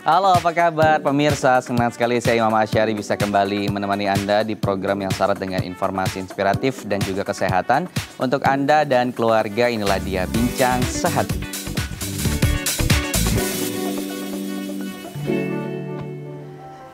Halo, apa kabar pemirsa? Senang sekali saya Imam Asyari bisa kembali menemani Anda di program yang syarat dengan informasi inspiratif dan juga kesehatan. Untuk Anda dan keluarga, inilah dia Bincang Sehat.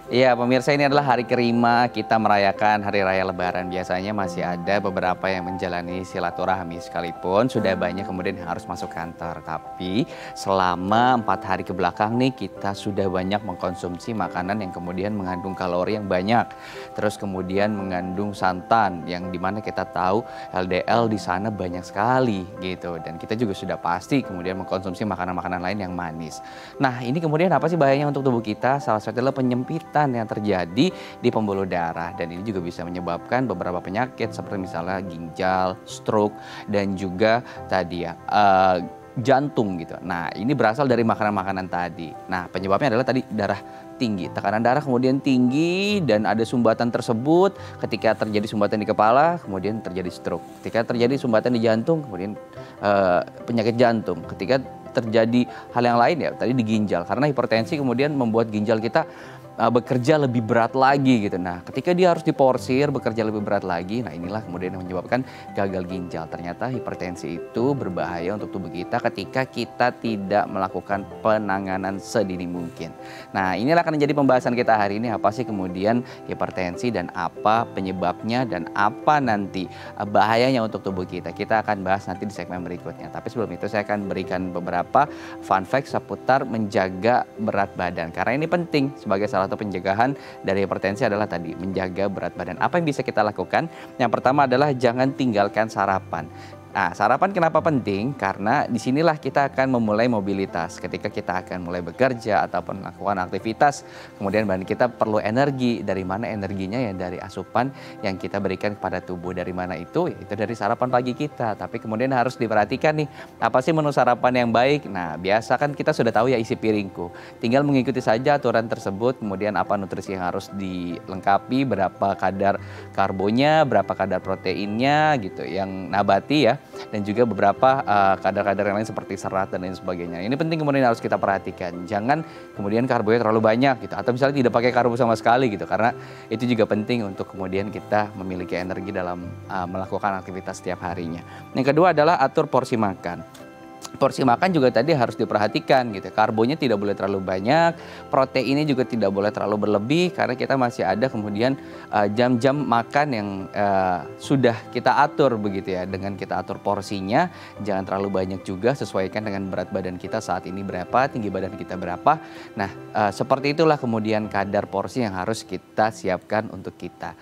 Iya, pemirsa, ini adalah hari kelima kita merayakan Hari Raya Lebaran. Biasanya masih ada beberapa yang menjalani silaturahmi sekalipun sudah banyak kemudian yang harus masuk kantor. Tapi selama 4 hari ke belakang nih kita sudah banyak mengkonsumsi makanan yang kemudian mengandung kalori yang banyak. Terus kemudian mengandung santan yang dimana kita tahu LDL di sana banyak sekali gitu. Dan kita juga sudah pasti kemudian mengkonsumsi makanan-makanan lain yang manis. Nah, ini kemudian apa sih bahayanya untuk tubuh kita? Salah satunya adalah penyempitan yang terjadi di pembuluh darah, dan ini juga bisa menyebabkan beberapa penyakit seperti misalnya ginjal, stroke, dan juga tadi ya jantung gitu. Nah, ini berasal dari makanan-makanan tadi. Nah, penyebabnya adalah tadi darah tinggi, tekanan darah kemudian tinggi dan ada sumbatan tersebut. Ketika terjadi sumbatan di kepala, kemudian terjadi stroke. Ketika terjadi sumbatan di jantung, kemudian penyakit jantung. Ketika terjadi hal yang lain ya tadi di ginjal, karena hipertensi kemudian membuat ginjal kita bekerja lebih berat lagi gitu. Nah, ketika dia harus diporsir, bekerja lebih berat lagi, nah inilah kemudian yang menyebabkan gagal ginjal. Ternyata hipertensi itu berbahaya untuk tubuh kita ketika kita tidak melakukan penanganan sedini mungkin. Nah, inilah akan menjadi pembahasan kita hari ini, apa sih kemudian hipertensi dan apa penyebabnya dan apa nanti bahayanya untuk tubuh kita. Kita akan bahas nanti di segmen berikutnya. Tapi sebelum itu saya akan berikan beberapa fun fact seputar menjaga berat badan. Karena ini penting sebagai salah satu pencegahan dari hipertensi adalah tadi menjaga berat badan. Apa yang bisa kita lakukan? Yang pertama adalah jangan tinggalkan sarapan. Nah, sarapan kenapa penting? Karena disinilah kita akan memulai mobilitas. Ketika kita akan mulai bekerja ataupun melakukan aktivitas, kemudian badan kita perlu energi. Dari mana energinya? Ya dari asupan yang kita berikan kepada tubuh. Dari mana itu? Ya, itu dari sarapan pagi kita. Tapi kemudian harus diperhatikan nih, apa sih menu sarapan yang baik? Nah, biasa kan kita sudah tahu ya isi piringku. Tinggal mengikuti saja aturan tersebut, kemudian apa nutrisi yang harus dilengkapi, berapa kadar karbonya, berapa kadar proteinnya gitu, yang nabati ya. Dan juga beberapa kadar-kadar yang lain seperti serat dan lain sebagainya. Ini penting kemudian harus kita perhatikan. Jangan kemudian karbonya terlalu banyak gitu, atau misalnya tidak pakai karbo sama sekali gitu, karena itu juga penting untuk kemudian kita memiliki energi dalam melakukan aktivitas setiap harinya. Yang kedua adalah atur porsi makan. Porsi makan juga tadi harus diperhatikan gitu. Karbonya tidak boleh terlalu banyak, proteinnya juga tidak boleh terlalu berlebih, karena kita masih ada kemudian jam-jam makan yang sudah kita atur begitu ya. Dengan kita atur porsinya, jangan terlalu banyak juga, sesuaikan dengan berat badan kita saat ini berapa, tinggi badan kita berapa. Nah, seperti itulah kemudian kadar porsi yang harus kita siapkan untuk kita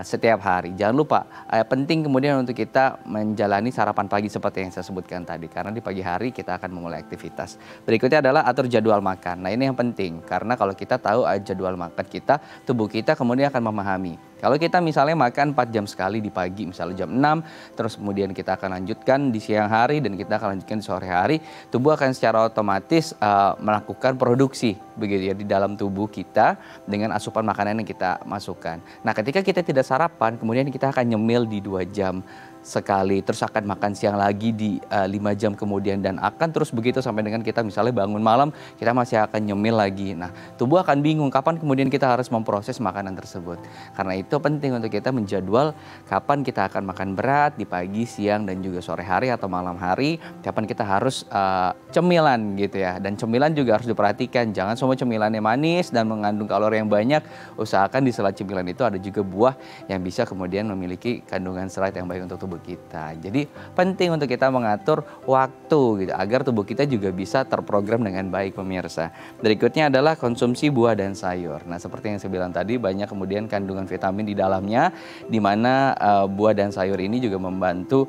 setiap hari. Jangan lupa, penting kemudian untuk kita menjalani sarapan pagi seperti yang saya sebutkan tadi, karena di pagi hari kita akan memulai aktivitas. Berikutnya adalah atur jadwal makan. Nah, ini yang penting karena kalau kita tahu jadwal makan kita, tubuh kita kemudian akan memahami. Kalau kita misalnya makan 4 jam sekali di pagi, misalnya jam 6, terus kemudian kita akan lanjutkan di siang hari dan kita akan lanjutkan di sore hari, tubuh akan secara otomatis melakukan produksi begitu ya di dalam tubuh kita dengan asupan makanan yang kita masukkan. Nah, ketika kita tidak sarapan, kemudian kita akan nyemil di 2 jam sekali, terus akan makan siang lagi di 5 jam kemudian, dan akan terus begitu sampai dengan kita misalnya bangun malam, kita masih akan nyemil lagi. Nah, tubuh akan bingung kapan kemudian kita harus memproses makanan tersebut. Karena itu penting untuk kita menjadwal kapan kita akan makan berat di pagi, siang, dan juga sore hari atau malam hari, kapan kita harus cemilan gitu ya. Dan cemilan juga harus diperhatikan, jangan semua cemilannya manis dan mengandung kalori yang banyak. Usahakan di sela cemilan itu ada juga buah yang bisa kemudian memiliki kandungan serat yang baik untuk tubuh kita. Jadi penting untuk kita mengatur waktu gitu agar tubuh kita juga bisa terprogram dengan baik, pemirsa. Berikutnya adalah konsumsi buah dan sayur. Nah, seperti yang saya bilang tadi, banyak kemudian kandungan vitamin di dalamnya, di mana buah dan sayur ini juga membantu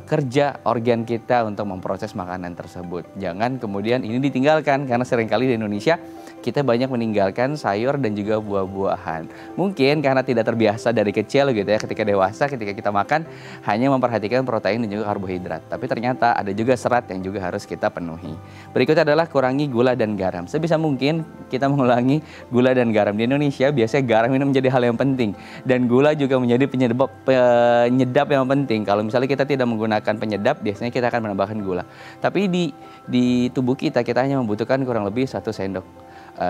kerja organ kita untuk memproses makanan tersebut. Jangan kemudian ini ditinggalkan, karena seringkali di Indonesia kita banyak meninggalkan sayur dan juga buah-buahan. Mungkin karena tidak terbiasa dari kecil gitu ya, ketika dewasa ketika kita makan hanya memperhatikan protein dan juga karbohidrat. Tapi ternyata ada juga serat yang juga harus kita penuhi. Berikutnya adalah kurangi gula dan garam. Sebisa mungkin kita mengurangi gula dan garam. Di Indonesia biasanya garam ini menjadi hal yang penting. Dan gula juga menjadi penyedap yang penting. Kalau misalnya kita tidak menggunakan penyedap, biasanya kita akan menambahkan gula. Tapi di tubuh kita hanya membutuhkan kurang lebih 1 sendok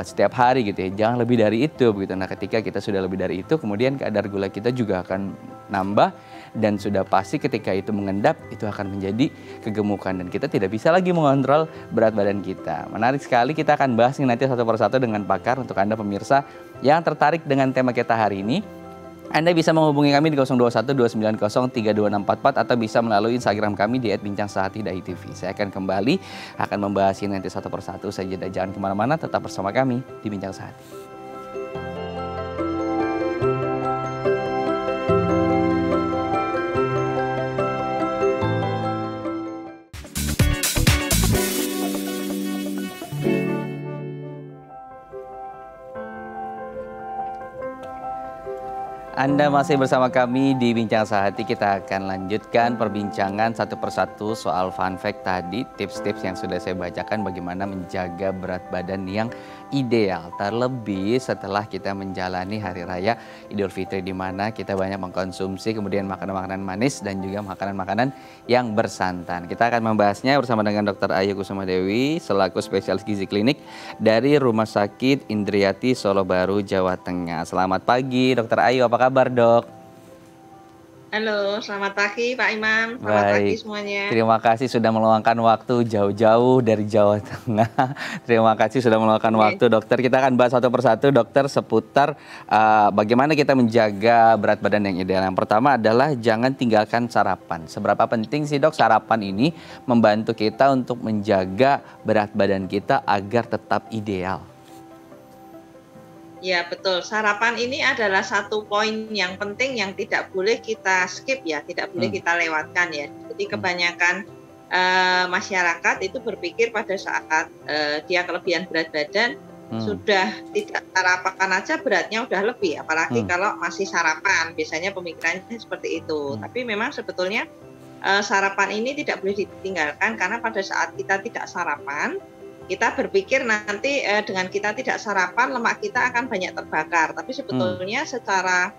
setiap hari gitu ya. Jangan lebih dari itu begitu. Nah, ketika kita sudah lebih dari itu, kemudian kadar gula kita juga akan nambah, dan sudah pasti ketika itu mengendap itu akan menjadi kegemukan dan kita tidak bisa lagi mengontrol berat badan kita. Menarik sekali, kita akan bahas ini nanti satu persatu dengan pakar. Untuk Anda pemirsa yang tertarik dengan tema kita hari ini, Anda bisa menghubungi kami di 021 290 32644 atau bisa melalui Instagram kami di @bincangsehat.tv. Saya akan kembali membahas ini nanti satu persatu saja. Jangan kemana-mana, tetap bersama kami di Bincang Sehat. Anda masih bersama kami di Bincang Sehati. Kita akan lanjutkan perbincangan satu persatu soal fun fact tadi, tips-tips yang sudah saya bacakan bagaimana menjaga berat badan yang ideal. Terlebih setelah kita menjalani Hari Raya Idul Fitri, di mana kita banyak mengkonsumsi kemudian makanan-makanan manis dan juga makanan-makanan yang bersantan. Kita akan membahasnya bersama dengan Dr. Ayu Kusuma Dewi selaku spesialis gizi klinik dari Rumah Sakit Indriati Solo Baru, Jawa Tengah. Selamat pagi Dr. Ayu, apa kabar Dok? Halo, selamat pagi Pak Imam, selamat pagi semuanya. Terima kasih sudah meluangkan waktu jauh-jauh dari Jawa Tengah. Terima kasih sudah meluangkan waktu dokter. Kita akan bahas satu persatu dokter seputar bagaimana kita menjaga berat badan yang ideal. Yang pertama adalah jangan tinggalkan sarapan. Seberapa penting sih dok sarapan ini membantu kita untuk menjaga berat badan kita agar tetap ideal? Ya betul, sarapan ini adalah satu poin yang penting yang tidak boleh kita skip ya, tidak boleh kita lewatkan ya. Jadi kebanyakan masyarakat itu berpikir pada saat dia kelebihan berat badan, sudah tidak sarapan aja beratnya udah lebih, apalagi kalau masih sarapan, biasanya pemikirannya seperti itu. Tapi memang sebetulnya sarapan ini tidak boleh ditinggalkan, karena pada saat kita tidak sarapan, kita berpikir nanti dengan kita tidak sarapan lemak kita akan banyak terbakar, tapi sebetulnya secara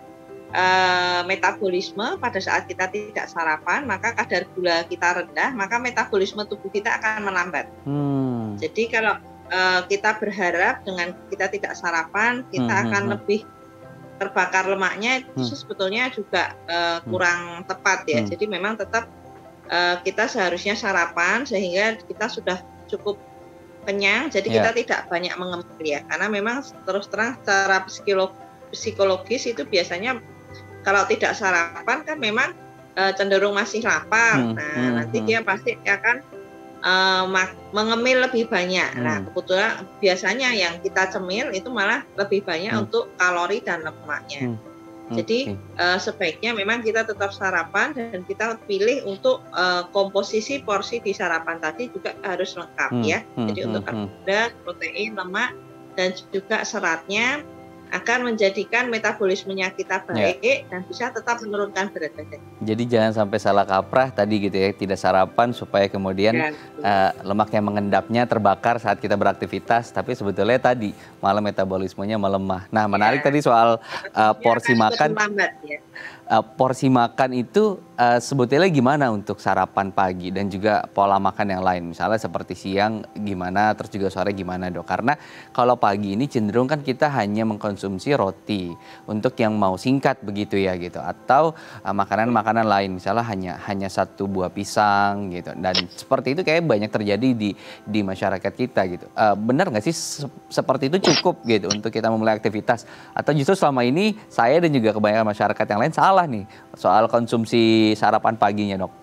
metabolisme pada saat kita tidak sarapan maka kadar gula kita rendah, maka metabolisme tubuh kita akan melambat. Jadi kalau kita berharap dengan kita tidak sarapan kita akan lebih terbakar lemaknya, itu sebetulnya juga kurang tepat ya. Jadi memang tetap kita seharusnya sarapan sehingga kita sudah cukup kenyang, jadi kita tidak banyak mengemil ya, karena memang terus terang secara psikologis itu biasanya kalau tidak sarapan kan memang cenderung masih lapar. Nah nanti dia pasti akan mengemil lebih banyak. Nah kebetulan biasanya yang kita cemil itu malah lebih banyak untuk kalori dan lemaknya. Jadi sebaiknya memang kita tetap sarapan dan kita pilih untuk komposisi porsi di sarapan tadi juga harus lengkap ya. Jadi untuk karbohidrat, protein, lemak dan juga seratnya akan menjadikan metabolismenya kita baik dan bisa tetap menurunkan berat badan. Jadi jangan sampai salah kaprah tadi gitu ya, tidak sarapan supaya kemudian lemak yang mengendapnya terbakar saat kita beraktivitas, tapi sebetulnya tadi malah metabolismenya melemah. Nah menarik tadi soal porsi makan. Porsi makan itu sebetulnya gimana untuk sarapan pagi dan juga pola makan yang lain, misalnya seperti siang gimana, terus juga sore gimana dok? Karena kalau pagi ini cenderung kan kita hanya mengkonsumsi roti untuk yang mau singkat begitu ya gitu, atau makanan-makanan lain misalnya hanya satu buah pisang gitu, dan seperti itu kayak banyak terjadi di masyarakat kita gitu. Benar nggak sih seperti itu cukup gitu untuk kita memulai aktivitas, atau justru selama ini saya dan juga kebanyakan masyarakat yang lain salah nih soal konsumsi sarapan paginya dok?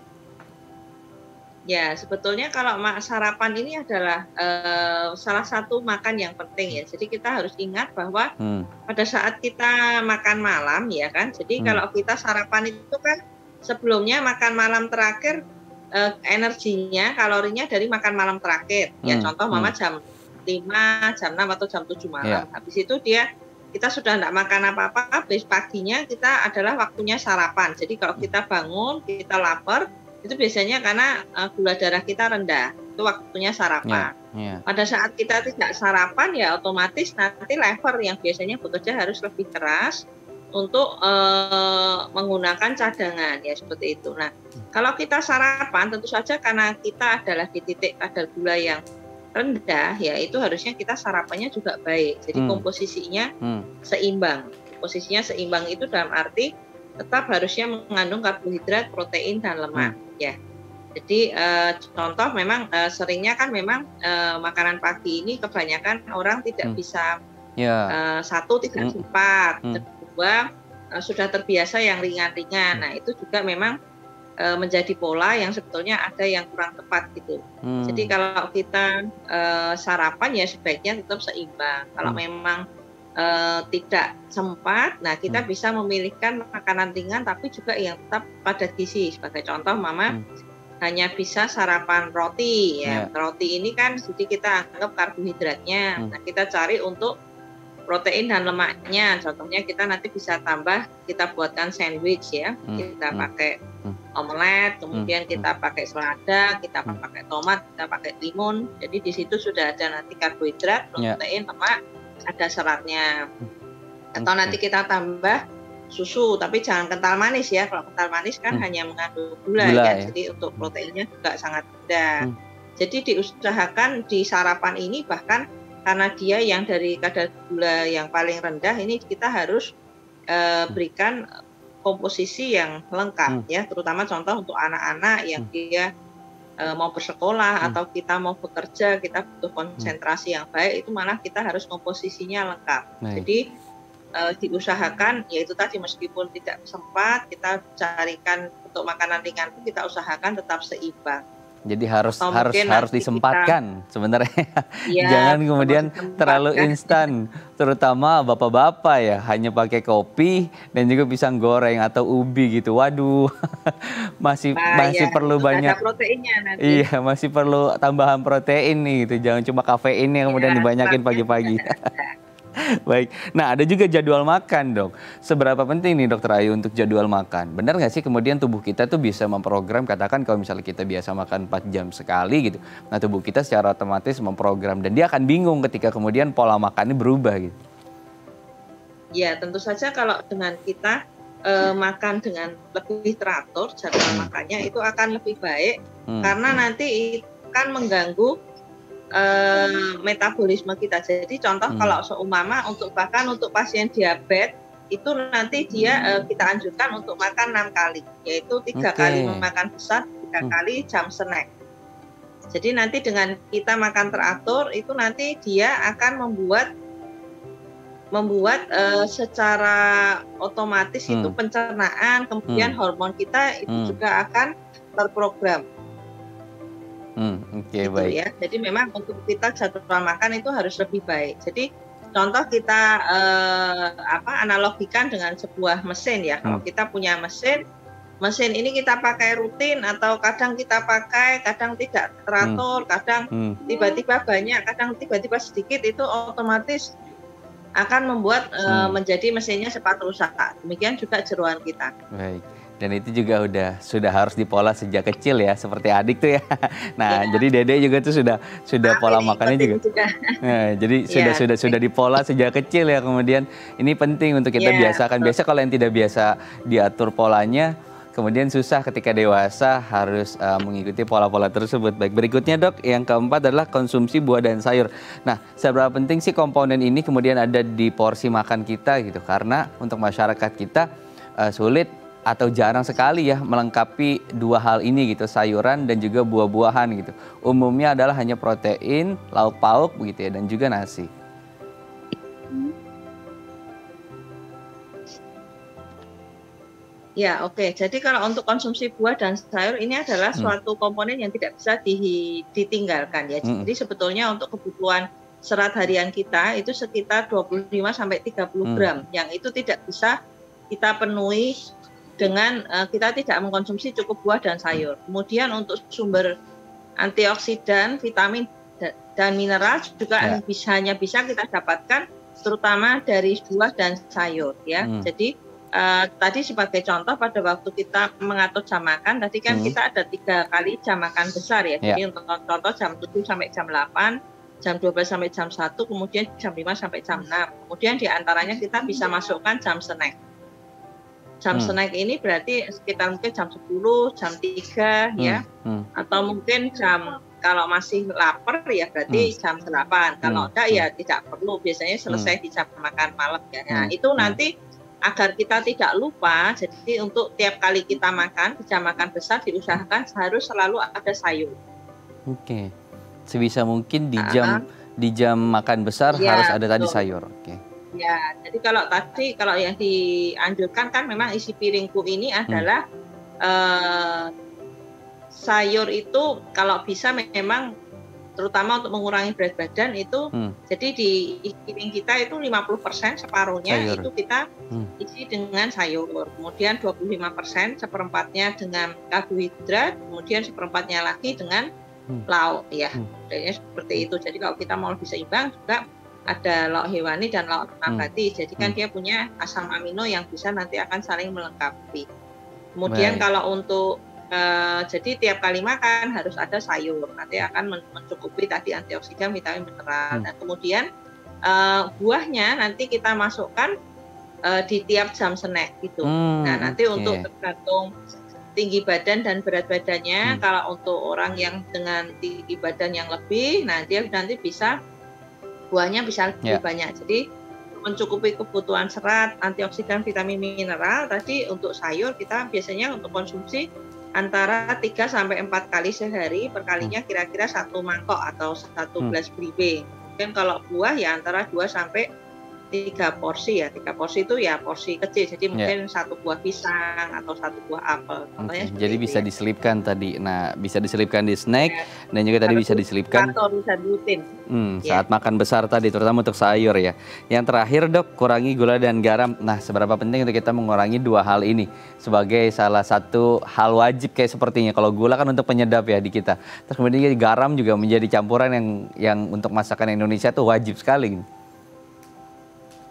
Ya sebetulnya kalau sarapan ini adalah salah satu makan yang penting ya. Jadi kita harus ingat bahwa pada saat kita makan malam ya kan, jadi kalau kita sarapan itu kan sebelumnya makan malam terakhir energinya, kalorinya dari makan malam terakhir. Ya contoh mama jam 5, jam 6 atau jam 7 malam. Habis itu kita sudah tidak makan apa-apa, habis paginya kita adalah waktunya sarapan. Jadi kalau kita bangun, kita lapar, itu biasanya karena gula darah kita rendah, itu waktunya sarapan. Pada saat kita tidak sarapan ya otomatis nanti lever yang biasanya bekerja harus lebih keras untuk menggunakan cadangan ya seperti itu. Nah kalau kita sarapan tentu saja karena kita adalah di titik kadar gula yang rendah, ya itu harusnya kita sarapannya juga baik. Jadi komposisinya seimbang. Posisinya seimbang itu dalam arti tetap harusnya mengandung karbohidrat, protein, dan lemak. Ya. Jadi contoh memang seringnya kan memang makanan pagi ini kebanyakan orang tidak bisa, satu tidak sempat, kedua sudah terbiasa yang ringan-ringan. Nah itu juga memang menjadi pola yang sebetulnya ada yang kurang tepat gitu. Jadi kalau kita sarapan ya sebaiknya tetap seimbang. Kalau memang tidak sempat, nah kita bisa memilihkan makanan ringan tapi juga yang tetap padat gizi. Sebagai contoh, Mama hanya bisa sarapan roti ya. Roti ini kan jadi kita anggap karbohidratnya. Nah, kita cari untuk protein dan lemaknya. Contohnya kita nanti bisa tambah, kita buatkan sandwich ya. Kita pakai omelet, kemudian kita pakai selada, kita pakai tomat, kita pakai timun. Jadi di situ sudah ada nanti karbohidrat, protein, lemak, ada seratnya. Atau nanti kita tambah susu, tapi jangan kental manis ya. Kalau kental manis kan hanya mengandung gula ya. Jadi untuk proteinnya juga sangat rendah. Jadi diusahakan di sarapan ini, bahkan karena dia yang dari kadar gula yang paling rendah, ini kita harus berikan komposisi yang lengkap ya. Terutama contoh untuk anak-anak yang dia mau bersekolah atau kita mau bekerja, kita butuh konsentrasi yang baik, itu malah kita harus komposisinya lengkap. Jadi diusahakan, yaitu tadi meskipun tidak sempat, kita carikan untuk makanan ringan itu kita usahakan tetap seimbang. Jadi harus disempatkan sebenarnya. Jangan kemudian terlalu instan, terutama bapak-bapak ya, hanya pakai kopi dan juga pisang goreng atau ubi gitu. Waduh, masih perlu banyak proteinnya nanti. Iya, masih perlu tambahan protein nih gitu. Jangan cuma kafein yang kemudian dibanyakin pagi-pagi. Baik, nah ada juga jadwal makan dok. Seberapa penting nih dokter Ayu untuk jadwal makan? Benar nggak sih kemudian tubuh kita tuh bisa memprogram, katakan kalau misalnya kita biasa makan 4 jam sekali gitu. Nah tubuh kita secara otomatis memprogram dan dia akan bingung ketika kemudian pola makannya berubah gitu. Ya tentu saja kalau dengan kita makan dengan lebih teratur jadwal makannya itu akan lebih baik. Karena nanti akan mengganggu metabolisme kita. Jadi contoh kalau seumpama bahkan untuk pasien diabetes itu nanti dia kita anjurkan untuk makan 6 kali, yaitu 3 kali makan besar, 3 kali jam snack. Jadi nanti dengan kita makan teratur itu nanti dia akan membuat secara otomatis itu pencernaan, kemudian hormon kita itu juga akan terprogram. Gitu baik. Ya. Jadi memang untuk kita jadwal makan itu harus lebih baik. Jadi contoh kita analogikan dengan sebuah mesin ya. Kalau kita punya mesin ini kita pakai rutin atau kadang kita pakai, kadang tidak teratur, kadang tiba-tiba banyak, kadang tiba-tiba sedikit, itu otomatis akan membuat menjadi mesinnya cepat rusak. Demikian juga jeroan kita. Baik. Dan itu juga sudah harus dipola sejak kecil ya, seperti adik tuh ya. Nah, jadi Dede juga tuh sudah pola makannya juga. Nah, jadi sudah dipola sejak kecil ya. Kemudian ini penting untuk kita biasakan. Biasa kalau yang tidak biasa diatur polanya, kemudian susah ketika dewasa harus mengikuti pola-pola tersebut. Baik, berikutnya dok, yang keempat adalah konsumsi buah dan sayur. Nah, seberapa penting sih komponen ini kemudian ada di porsi makan kita gitu? Karena untuk masyarakat kita sulit atau jarang sekali ya melengkapi dua hal ini gitu, sayuran dan juga buah-buahan gitu. Umumnya adalah hanya protein, lauk pauk begitu ya, dan juga nasi. Ya, oke. Jadi kalau untuk konsumsi buah dan sayur ini adalah suatu komponen yang tidak bisa ditinggalkan ya. Jadi sebetulnya untuk kebutuhan serat harian kita itu sekitar 25 sampai 30 gram yang itu tidak bisa kita penuhi dengan kita tidak mengkonsumsi cukup buah dan sayur. Kemudian untuk sumber antioksidan, vitamin dan mineral juga hanya bisa kita dapatkan terutama dari buah dan sayur ya. Jadi tadi sebagai contoh pada waktu kita mengatur jam makan, tadi kan kita ada 3 kali jam makan besar ya. Jadi untuk contoh jam 7 sampai jam 8, jam 12 sampai jam 1, kemudian jam 5 sampai jam 6. Kemudian diantaranya kita bisa masukkan jam snack. Jam snack ini berarti sekitar mungkin jam 10, jam 3 ya, atau mungkin jam kalau masih lapar ya berarti jam 8. Kalau enggak ya tidak perlu, biasanya selesai di jam makan malam ya. Nah, itu nanti agar kita tidak lupa, jadi untuk tiap kali kita makan, di jam makan besar diusahakan harus selalu ada sayur. Oke. Sebisa mungkin di jam makan besar harus ada tadi sayur. Oke. Ya, jadi kalau yang dianjurkan kan memang isi piringku ini adalah sayur itu kalau bisa memang terutama untuk mengurangi berat badan itu jadi di piring kita itu 50% separuhnya sayur. Itu kita isi dengan sayur, kemudian 25% seperempatnya dengan karbohidrat, kemudian seperempatnya lagi dengan lauk ya. Kayaknya seperti itu. Jadi kalau kita mau lebih seimbang juga ada lauk hewani dan lauk nabati. Jadi kan dia punya asam amino yang bisa nanti akan saling melengkapi. Kemudian kalau untuk jadi tiap kali makan harus ada sayur. Nanti akan mencukupi tadi antioksidan, vitamin, mineral. Dan kemudian buahnya nanti kita masukkan di tiap jam snack gitu. Nah, nanti untuk tergantung tinggi badan dan berat badannya. Kalau untuk orang yang dengan tinggi badan yang lebih, nah dia nanti bisa buahnya bisa lebih banyak. Jadi mencukupi kebutuhan serat, antioksidan, vitamin, mineral. Tadi untuk sayur kita biasanya untuk konsumsi antara 3 sampai 4 kali sehari, perkalinya kira-kira 1 mangkok atau 1 gelas briefing. Mungkin kalau buah ya antara 2 sampai 3 porsi ya. 3 porsi itu ya porsi kecil. Jadi mungkin 1 buah pisang atau 1 buah apel. Jadi bisa diselipkan tadi. Nah, bisa diselipkan di snack dan juga tadi bisa diselipkan atau bisa rutin. Saat makan besar tadi, terutama untuk sayur ya. Yang terakhir Dok, kurangi gula dan garam. Nah, seberapa penting untuk kita mengurangi 2 hal ini sebagai salah satu hal wajib kayak sepertinya. Kalau gula kan untuk penyedap ya di kita. Terus kemudian garam juga menjadi campuran yang untuk masakan Indonesia tuh wajib sekali.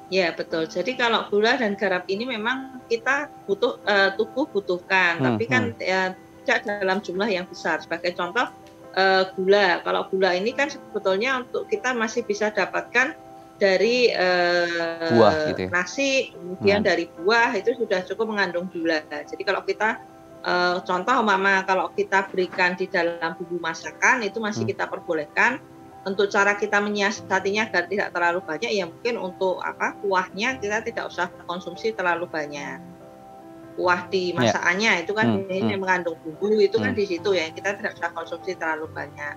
Ya betul. Jadi kalau gula dan garam ini memang kita tubuh butuhkan, tapi kan tidak dalam jumlah yang besar. Sebagai contoh gula. Kalau gula ini kan sebetulnya untuk kita masih bisa dapatkan dari buah, gitu ya? nasi, kemudian dari buah itu sudah cukup mengandung gula. Jadi kalau kita contoh kalau kita berikan di dalam bumbu masakan itu masih kita perbolehkan. Untuk cara kita menyiasatinya agar tidak terlalu banyak, ya mungkin untuk kuahnya kita tidak usah konsumsi terlalu banyak. Kuah di masakannya itu kan ini mengandung bumbu itu kan di situ ya, kita tidak usah konsumsi terlalu banyak.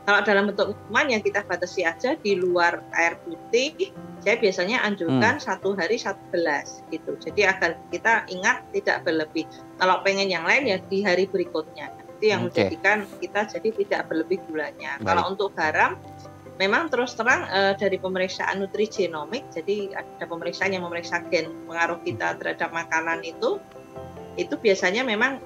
Kalau dalam bentuk minuman yang kita batasi aja di luar air putih, saya biasanya anjurkan 1 hari 1 gelas gitu. Jadi agar kita ingat tidak berlebih. Kalau pengen yang lain ya di hari berikutnya. Itu yang menjadikan kita jadi tidak berlebih gulanya. Kalau untuk garam, memang terus terang dari pemeriksaan nutrigenomik, jadi ada pemeriksaan yang memeriksa gen pengaruh kita terhadap makanan itu biasanya memang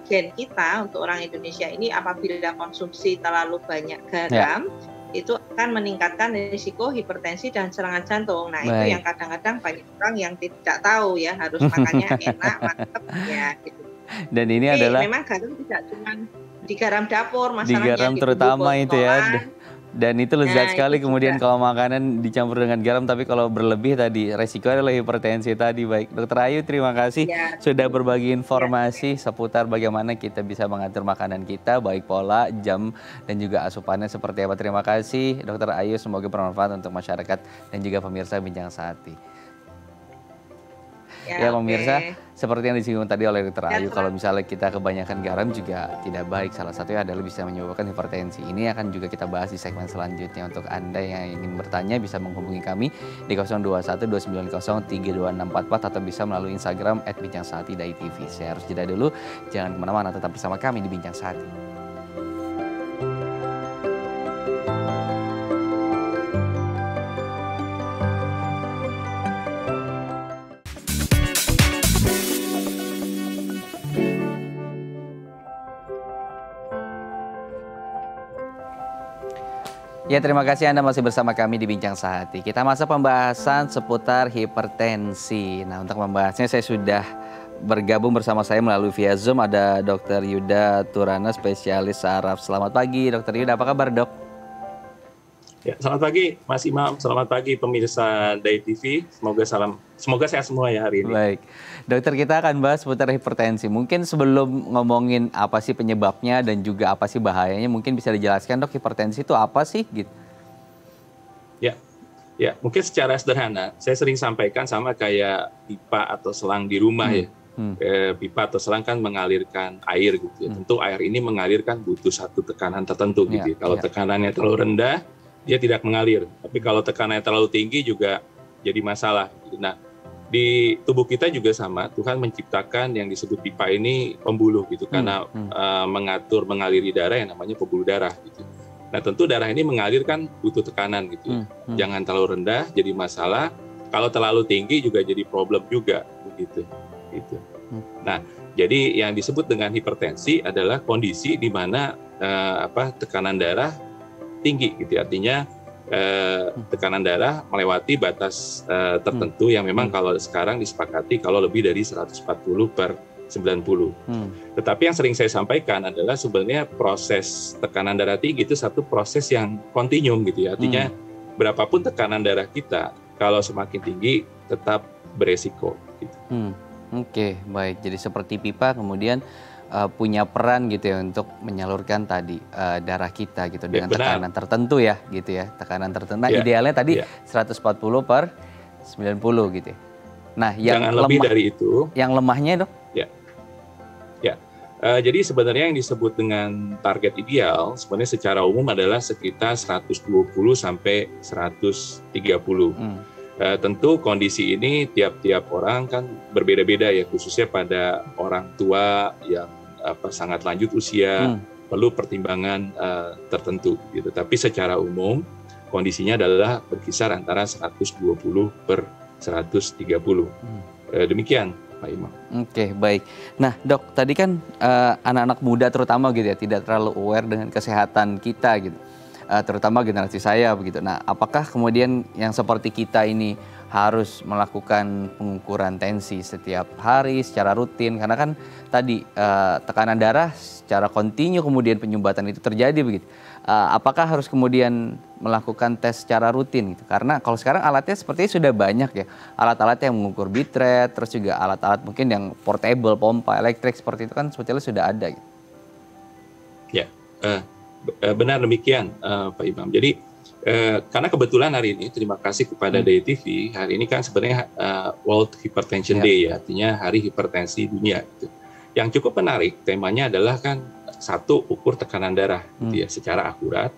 gen kita untuk orang Indonesia ini apabila konsumsi terlalu banyak garam, itu akan meningkatkan risiko hipertensi dan serangan jantung. Nah itu yang kadang-kadang banyak orang yang tidak tahu ya, harus makannya enak, mantap ya gitu. Dan ini adalah memang garam tidak cuma di garam dapur, masalahnya di garam terutama itu ya. Dan itu lezat sekali kemudian kalau makanan dicampur dengan garam, tapi kalau berlebih tadi resiko adalah hipertensi tadi. Baik, Dokter Ayu terima kasih sudah berbagi informasi seputar bagaimana kita bisa mengatur makanan kita, baik pola, jam, dan juga asupannya seperti apa. Terima kasih Dokter Ayu, semoga bermanfaat untuk masyarakat dan juga pemirsa Bincang Sehati. Ya pemirsa, seperti yang disinggung tadi oleh Dokter Ayu, kalau misalnya kita kebanyakan garam juga tidak baik. Salah satunya adalah bisa menyebabkan hipertensi. Ini akan juga kita bahas di segmen selanjutnya. Untuk Anda yang ingin bertanya bisa menghubungi kami di 0212903244 atau bisa melalui Instagram @bincangsehati.tv. Saya harus jeda dulu, jangan kemana-mana, tetap bersama kami di Bincang Sehati. Ya, terima kasih Anda masih bersama kami di Bincang Sehati. Kita masuk pembahasan seputar hipertensi. Nah, untuk membahasnya saya sudah bergabung bersama saya melalui via Zoom ada Dr. Yuda Turana, spesialis saraf. Selamat pagi Dr. Yuda, apa kabar Dok? Ya, selamat pagi Mas Imam, selamat pagi pemirsa Day TV. Semoga sehat semua ya hari ini. Baik, dokter, kita akan bahas seputar hipertensi. Mungkin sebelum ngomongin apa sih penyebabnya dan juga apa sih bahayanya, mungkin bisa dijelaskan dok, hipertensi itu apa sih gitu? Ya, mungkin secara sederhana, saya sering sampaikan sama kayak pipa atau selang di rumah ya. Pipa atau selang kan mengalirkan air gitu ya. Tentu air ini mengalirkan butuh satu tekanan tertentu gitu ya. Kalau tekanannya terlalu rendah, dia tidak mengalir. Tapi kalau tekanannya terlalu tinggi juga jadi masalah. Nah, di tubuh kita juga sama. Tuhan menciptakan yang disebut pipa ini pembuluh gitu, karena mengatur mengaliri darah yang namanya pembuluh darah gitu. Nah, tentu darah ini mengalir kan butuh tekanan gitu. Jangan terlalu rendah jadi masalah. Kalau terlalu tinggi juga jadi problem juga begitu. Gitu. Nah, jadi yang disebut dengan hipertensi adalah kondisi di mana tekanan darah tinggi gitu. Artinya tekanan darah melewati batas tertentu yang memang kalau sekarang disepakati kalau lebih dari 140/90. Tetapi yang sering saya sampaikan adalah sebenarnya proses tekanan darah tinggi itu satu proses yang kontinum gitu ya. Artinya berapapun tekanan darah kita, kalau semakin tinggi tetap beresiko gitu. Oke, baik. Jadi seperti pipa kemudian punya peran gitu ya untuk menyalurkan tadi darah kita gitu dengan tekanan tertentu ya gitu ya. Tekanan tertentu. Nah, idealnya tadi 140/90 gitu ya. Nah, yang jangan lebih dari itu. Yang lemahnya dok? Jadi sebenarnya yang disebut dengan target ideal sebenarnya secara umum adalah sekitar 120/130. Tentu kondisi ini tiap-tiap orang kan berbeda-beda ya, khususnya pada orang tua yang sangat lanjut usia, perlu pertimbangan tertentu gitu. Tapi secara umum kondisinya adalah berkisar antara 120/130. Demikian Pak Imam. Oke, baik. Nah dok, tadi kan anak-anak muda terutama gitu ya, tidak terlalu aware dengan kesehatan kita gitu, terutama generasi saya begitu. Nah, apakah kemudian yang seperti kita ini harus melakukan pengukuran tensi setiap hari secara rutin? Karena kan tadi tekanan darah secara kontinu kemudian penyumbatan itu terjadi begitu. Apakah harus kemudian melakukan tes secara rutin gitu? Karena kalau sekarang alatnya sepertinya sudah banyak ya, alat-alat yang mengukur bit rate, terus juga alat-alat mungkin yang portable, pompa elektrik seperti itu kan sebetulnya sudah ada gitu. Ya, benar demikian Pak Imam. Jadi karena kebetulan hari ini terima kasih kepada Day TV, hari ini kan sebenarnya World Hypertension Day ya, artinya Hari Hipertensi Dunia gitu. Yang cukup menarik temanya adalah kan satu, ukur tekanan darah gitu ya secara akurat.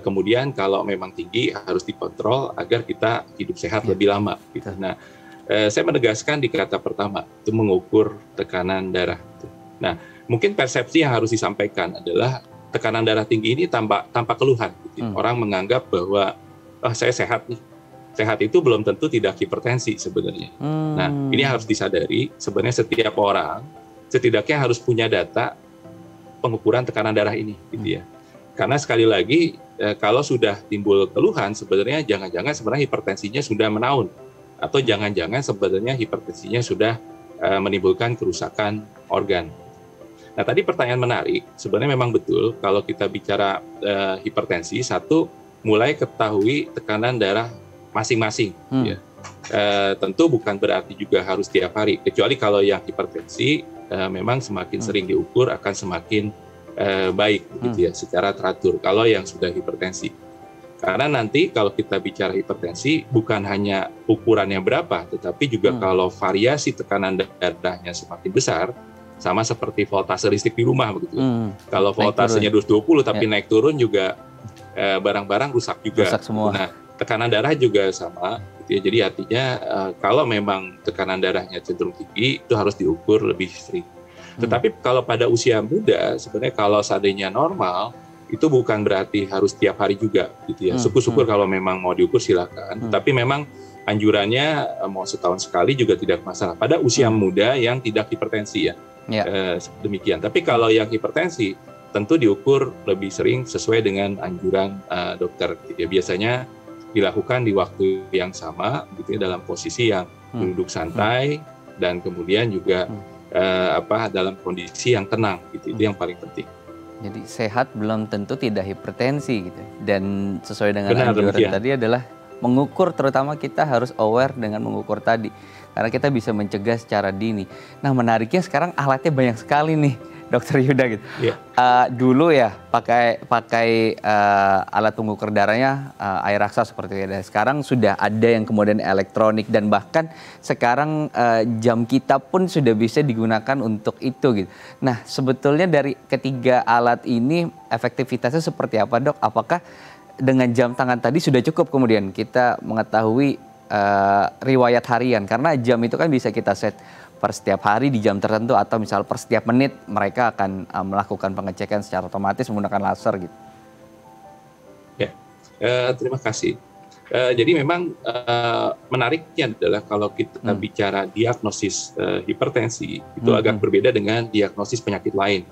Kemudian kalau memang tinggi harus dikontrol agar kita hidup sehat lebih lama gitu. Nah, saya menegaskan di kata pertama itu mengukur tekanan darah gitu. Nah, mungkin persepsi yang harus disampaikan adalah tekanan darah tinggi ini tanpa keluhan gitu. Orang menganggap bahwa saya sehat nih. Sehat itu belum tentu tidak hipertensi sebenarnya. Nah, ini harus disadari sebenarnya setiap orang setidaknya harus punya data pengukuran tekanan darah ini gitu ya. Karena sekali lagi kalau sudah timbul keluhan sebenarnya jangan-jangan sebenarnya hipertensinya sudah menaun, atau jangan-jangan sebenarnya hipertensinya sudah menimbulkan kerusakan organ. Nah, tadi pertanyaan menarik, sebenarnya memang betul kalau kita bicara hipertensi, satu, mulai ketahui tekanan darah masing-masing ya. Tentu bukan berarti juga harus tiap hari, kecuali kalau yang hipertensi memang semakin sering diukur akan semakin baik gitu ya secara teratur kalau yang sudah hipertensi. Karena nanti kalau kita bicara hipertensi bukan hanya ukurannya berapa, tetapi juga kalau variasi tekanan darahnya semakin besar, sama seperti voltase listrik di rumah begitu. Kalau voltasenya 220 tapi naik turun juga barang-barang rusak juga. Rusak semua. Nah, tekanan darah juga sama gitu ya. Jadi artinya kalau memang tekanan darahnya cenderung tinggi itu harus diukur lebih sering. Tetapi kalau pada usia muda sebenarnya kalau seandainya normal itu bukan berarti harus tiap hari juga gitu ya. Syukur-syukur kalau memang mau diukur silakan. Tapi memang anjurannya mau setahun sekali juga tidak masalah pada usia muda yang tidak hipertensi ya. Demikian. Tapi kalau yang hipertensi tentu diukur lebih sering sesuai dengan anjuran dokter. Gitu ya. Biasanya dilakukan di waktu yang sama, gitu ya, dalam posisi yang duduk santai dan kemudian juga dalam kondisi yang tenang. Gitu. Itu yang paling penting. Jadi sehat belum tentu tidak hipertensi gitu. Dan sesuai dengan Benar, anjuran demikian. tadi adalah mengukur, terutama kita harus aware dengan mengukur tadi. Karena kita bisa mencegah secara dini. Nah menariknya sekarang alatnya banyak sekali nih, Dokter Yuda gitu. Ya. Dulu ya pakai alat pengukur darahnya air raksa seperti itu. Sekarang sudah ada yang kemudian elektronik dan bahkan sekarang jam kita pun sudah bisa digunakan untuk itu gitu. Nah sebetulnya dari ketiga alat ini efektivitasnya seperti apa, Dok? Apakah dengan jam tangan tadi sudah cukup kemudian kita mengetahui riwayat harian? Karena jam itu kan bisa kita set per setiap hari di jam tertentu atau misal per setiap menit mereka akan melakukan pengecekan secara otomatis menggunakan laser gitu. Ya, terima kasih. Jadi memang menariknya adalah kalau kita bicara diagnosis hipertensi itu agak berbeda dengan diagnosis penyakit lain.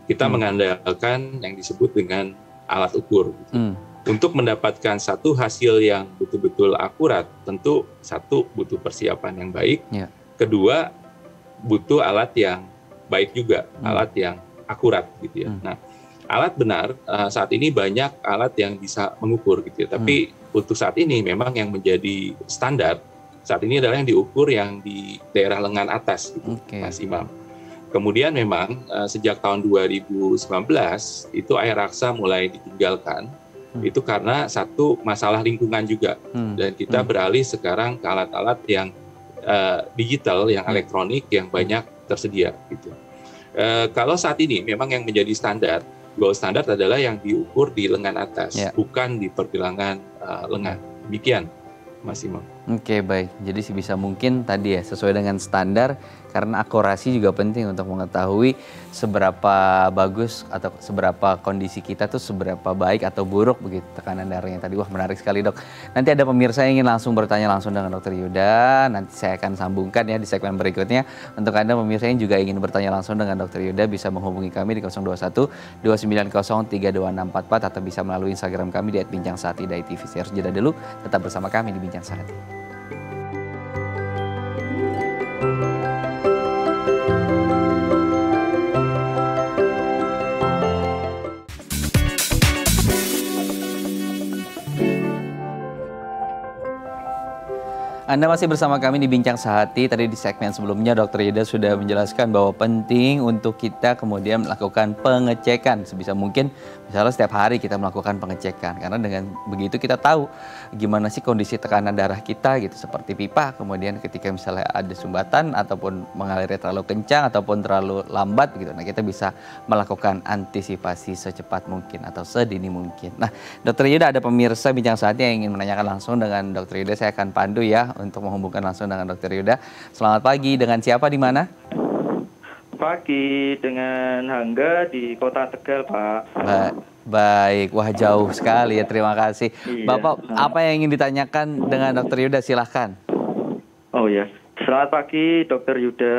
Kita mengandalkan yang disebut dengan alat ukur. Gitu. Untuk mendapatkan satu hasil yang betul-betul akurat, tentu satu butuh persiapan yang baik, kedua butuh alat yang baik juga, alat yang akurat gitu ya. Nah, alat benar saat ini banyak alat yang bisa mengukur gitu ya. Tapi untuk saat ini memang yang menjadi standar saat ini adalah yang diukur yang di daerah lengan atas gitu, Mas Imam. Kemudian memang sejak tahun 2019 itu air raksa mulai ditinggalkan. Itu karena satu masalah lingkungan juga, dan kita beralih sekarang ke alat-alat yang digital, yang elektronik, yang banyak tersedia gitu. Kalau saat ini memang yang menjadi standar, gold standard adalah yang diukur di lengan atas, bukan di pergelangan lengan. Demikian, Mas Imam. Oke, baik. Jadi sebisa mungkin tadi ya sesuai dengan standar, karena akurasi juga penting untuk mengetahui seberapa bagus atau seberapa kondisi kita tuh seberapa baik atau buruk begitu tekanan darahnya tadi. Wah menarik sekali, Dok. Nanti ada pemirsa yang ingin langsung bertanya langsung dengan Dokter Yuda. Nanti saya akan sambungkan ya di segmen berikutnya. Untuk Anda pemirsa yang juga ingin bertanya langsung dengan Dokter Yuda bisa menghubungi kami di 021 290 32644 atau bisa melalui Instagram kami di @bincangsahat.id. Saya harus jeda dulu. Tetap bersama kami di Bincang Sehat. Anda masih bersama kami di Bincang Sehati. Tadi di segmen sebelumnya Dr. Yuda sudah menjelaskan bahwa penting untuk kita kemudian melakukan pengecekan sebisa mungkin. Misalnya setiap hari kita melakukan pengecekan. Karena dengan begitu kita tahu gimana sih kondisi tekanan darah kita gitu. Seperti pipa, kemudian ketika misalnya ada sumbatan ataupun mengalirnya terlalu kencang ataupun terlalu lambat gitu. Nah kita bisa melakukan antisipasi secepat mungkin atau sedini mungkin. Nah Dr. Yuda, ada pemirsa Bincang Sehati yang ingin menanyakan langsung dengan Dr. Yuda. Saya akan pandu ya untuk menghubungkan langsung dengan Dr. Yuda. Selamat pagi, dengan siapa di mana? Pagi, dengan Hangga di Kota Tegal, Pak. Baik, wah jauh sekali ya, terima kasih. Iya. Bapak, apa yang ingin ditanyakan dengan Dr. Yuda, silahkan. Oh ya, selamat pagi Dr. Yuda.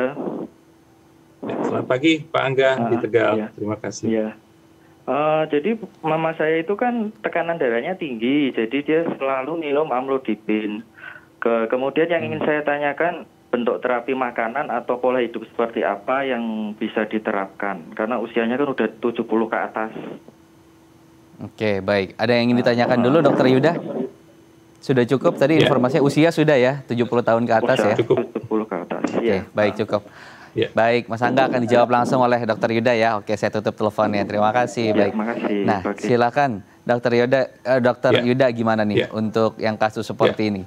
Selamat pagi Pak Angga di Tegal, iya. Terima kasih. Iya. Jadi mama saya itu kan tekanan darahnya tinggi, jadi dia selalu minum amlodipin. Kemudian yang ingin saya tanyakan, bentuk terapi makanan atau pola hidup seperti apa yang bisa diterapkan? Karena usianya kan udah 70 ke atas. Oke, baik. Ada yang ingin ditanyakan dulu, Dr. Yuda? Sudah cukup tadi informasinya, usia sudah ya, 70 tahun ke atas ya? Cukup. 70 ke atas. Oke, baik, cukup. Ya. Baik, Mas Angga akan dijawab langsung oleh Dr. Yuda ya. Oke, saya tutup teleponnya. Terima kasih. Ya, baik. makasih. Nah, silakan Dr. Yuda. Dr. Yuda gimana nih untuk yang kasus seperti ini?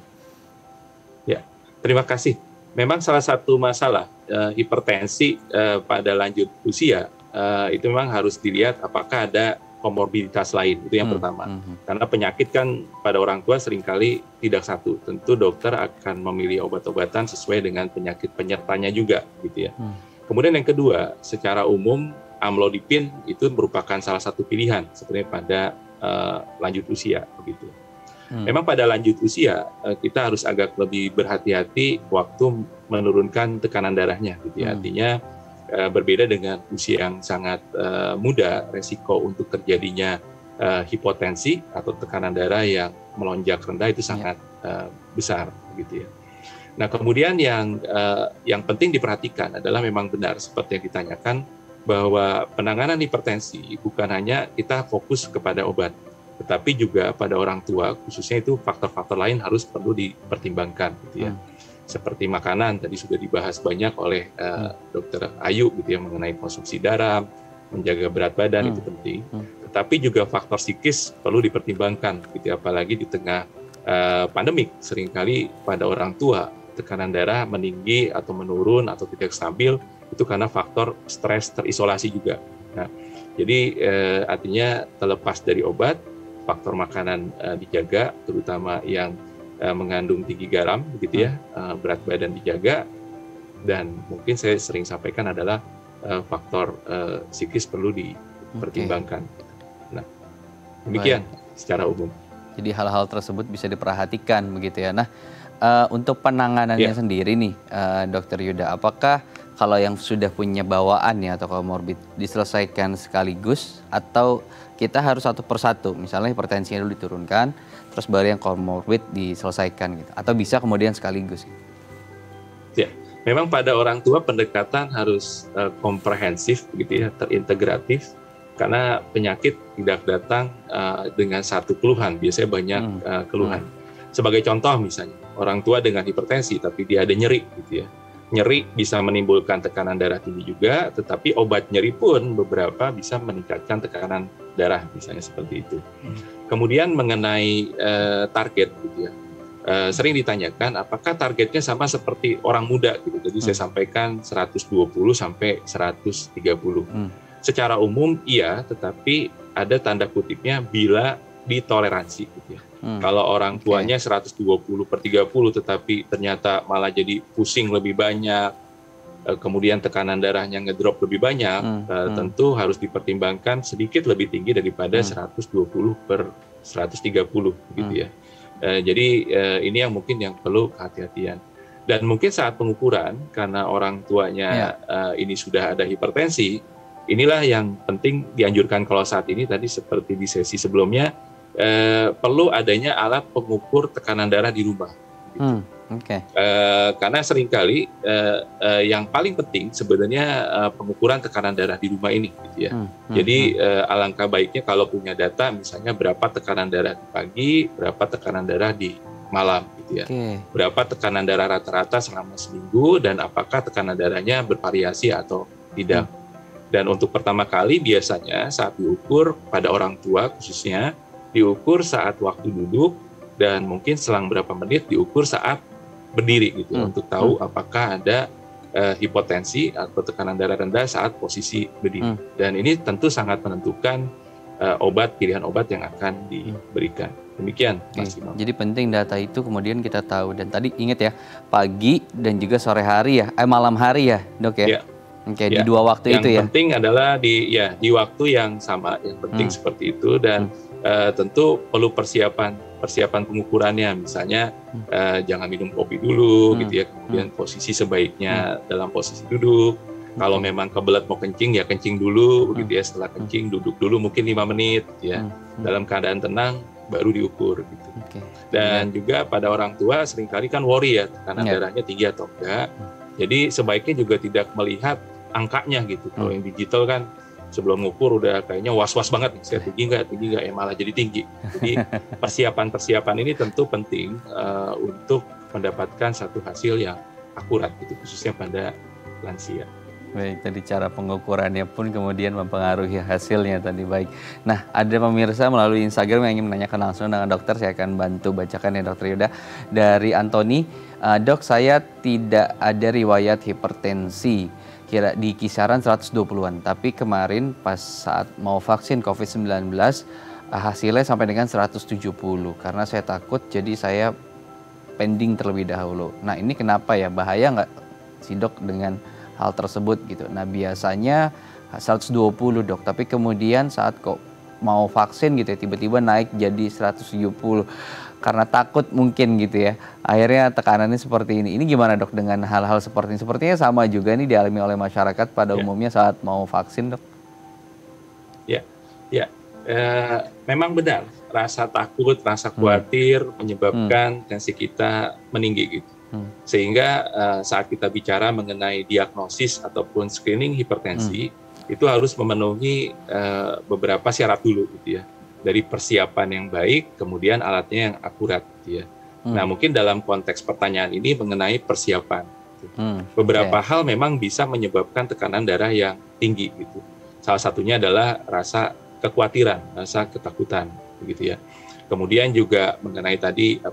Ya, terima kasih. Memang salah satu masalah hipertensi pada lanjut usia itu memang harus dilihat apakah ada komorbiditas lain. Itu yang pertama. Karena penyakit kan pada orang tua seringkali tidak satu. Tentu dokter akan memilih obat-obatan sesuai dengan penyakit penyertanya juga, gitu ya. Kemudian yang kedua, secara umum amlodipin itu merupakan salah satu pilihan sebenarnya pada lanjut usia, begitu. Memang pada lanjut usia kita harus agak lebih berhati-hati waktu menurunkan tekanan darahnya, gitu ya. Artinya berbeda dengan usia yang sangat muda, resiko untuk terjadinya hipotensi atau tekanan darah yang melonjak rendah itu sangat besar, gitu ya. Nah kemudian yang penting diperhatikan adalah memang benar seperti yang ditanyakan, bahwa penanganan hipertensi bukan hanya kita fokus kepada obat, tetapi juga pada orang tua, khususnya itu faktor-faktor lain harus perlu dipertimbangkan gitu ya. Seperti makanan tadi sudah dibahas banyak oleh Dokter Ayu gitu ya, mengenai konsumsi garam, menjaga berat badan itu penting. Tetapi juga faktor psikis perlu dipertimbangkan gitu ya, apalagi di tengah pandemik. Seringkali pada orang tua tekanan darah meninggi atau menurun atau tidak stabil itu karena faktor stres, terisolasi juga. Nah, jadi artinya terlepas dari obat, faktor makanan dijaga, terutama yang mengandung tinggi garam, begitu ya, berat badan dijaga, dan mungkin saya sering sampaikan adalah faktor psikis perlu dipertimbangkan. Nah, demikian secara umum. Jadi hal-hal tersebut bisa diperhatikan, begitu ya. Nah, untuk penanganannya sendiri nih, Dokter Yuda, apakah kalau yang sudah punya bawaan ya atau komorbid diselesaikan sekaligus atau kita harus satu persatu, misalnya hipertensinya dulu diturunkan, terus baru yang komorbid diselesaikan gitu, atau bisa kemudian sekaligus? Ya, memang pada orang tua pendekatan harus komprehensif gitu ya, terintegratif, karena penyakit tidak datang dengan satu keluhan, biasanya banyak keluhan. Sebagai contoh misalnya, orang tua dengan hipertensi tapi dia ada nyeri gitu ya. Nyeri bisa menimbulkan tekanan darah tinggi juga, tetapi obat nyeri pun beberapa bisa meningkatkan tekanan darah, misalnya seperti itu. Kemudian mengenai target gitu ya, sering ditanyakan apakah targetnya sama seperti orang muda gitu. Jadi saya sampaikan 120 sampai 130. Secara umum iya, tetapi ada tanda kutipnya bila ditoleransi gitu ya. Kalau orang tuanya 120/30 tetapi ternyata malah jadi pusing lebih banyak, kemudian tekanan darahnya ngedrop lebih banyak, tentu harus dipertimbangkan sedikit lebih tinggi daripada 120/130 gitu ya. Jadi ini yang mungkin yang perlu kehati-hatian. Dan mungkin saat pengukuran, karena orang tuanya ini sudah ada hipertensi, inilah yang penting dianjurkan kalau saat ini tadi seperti di sesi sebelumnya, perlu adanya alat pengukur tekanan darah di rumah. Gitu. Karena seringkali yang paling penting sebenarnya pengukuran tekanan darah di rumah ini, gitu ya. Jadi alangkah baiknya kalau punya data, misalnya berapa tekanan darah di pagi, berapa tekanan darah di malam, gitu ya. Berapa tekanan darah rata-rata selama seminggu, dan apakah tekanan darahnya bervariasi atau tidak. Dan untuk pertama kali biasanya saat diukur pada orang tua khususnya, diukur saat waktu duduk, dan mungkin selang berapa menit diukur saat berdiri gitu, untuk tahu apakah ada hipotensi atau tekanan darah rendah saat posisi berdiri. Dan ini tentu sangat menentukan pilihan obat yang akan diberikan. Demikian, Mas Imam. Jadi penting data itu kemudian kita tahu. Dan tadi ingat ya, pagi dan juga sore hari ya, malam hari ya, Dok ya? Di dua waktu itu ya. Yang penting adalah di waktu yang sama, yang penting seperti itu. Dan tentu perlu persiapan pengukurannya, misalnya jangan minum kopi dulu gitu ya, kemudian posisi sebaiknya dalam posisi duduk. Kalau memang kebelet mau kencing ya kencing dulu gitu ya, setelah kencing duduk dulu mungkin 5 menit gitu ya, dalam keadaan tenang baru diukur gitu. Dan juga pada orang tua seringkali kan worry ya, tekanan darahnya tinggi atau enggak. Jadi sebaiknya juga tidak melihat angkanya gitu. Kalau yang digital kan sebelum ngukur udah kayaknya was-was banget nih, saya tinggi nggak, malah jadi tinggi. Jadi persiapan ini tentu penting untuk mendapatkan satu hasil yang akurat gitu, khususnya pada lansia. Baik, tadi cara pengukurannya pun kemudian mempengaruhi hasilnya tadi. Baik. Nah, ada pemirsa melalui Instagram yang ingin menanyakan langsung dengan dokter, saya akan bantu bacakan ya Dokter Yuda. Dari Antoni, Dok, saya tidak ada riwayat hipertensi di kisaran 120-an, tapi kemarin pas saat mau vaksin COVID-19 hasilnya sampai dengan 170, karena saya takut jadi saya pending terlebih dahulu. Nah, ini kenapa ya, bahaya nggak sih Dok dengan hal tersebut gitu? Nah, biasanya 120 Dok, tapi kemudian saat kok mau vaksin gitu ya, tiba-tiba naik jadi 170 karena takut mungkin gitu ya. Akhirnya tekanannya seperti ini. Ini gimana Dok dengan hal-hal seperti ini? Sepertinya sama juga nih dialami oleh masyarakat pada umumnya saat mau vaksin, Dok. Memang benar, rasa takut, rasa khawatir menyebabkan tensi kita meninggi gitu. Sehingga saat kita bicara mengenai diagnosis ataupun screening hipertensi, itu harus memenuhi beberapa syarat dulu gitu ya. Dari persiapan yang baik, kemudian alatnya yang akurat gitu ya. Nah, mungkin dalam konteks pertanyaan ini mengenai persiapan. Gitu. Beberapa hal memang bisa menyebabkan tekanan darah yang tinggi gitu. Salah satunya adalah rasa kekhawatiran, rasa ketakutan begitu ya. Kemudian juga mengenai tadi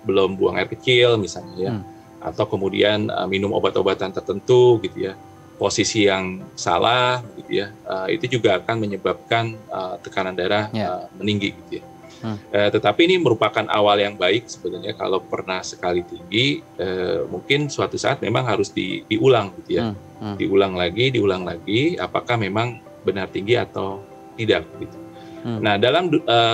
belum buang air kecil misalnya ya. Atau kemudian minum obat-obatan tertentu gitu ya. Posisi yang salah gitu ya, itu juga akan menyebabkan tekanan darah meninggi gitu ya. Tetapi ini merupakan awal yang baik sebenarnya kalau pernah sekali tinggi, mungkin suatu saat memang harus diulang gitu ya. Diulang lagi, apakah memang benar tinggi atau tidak gitu. Nah, dalam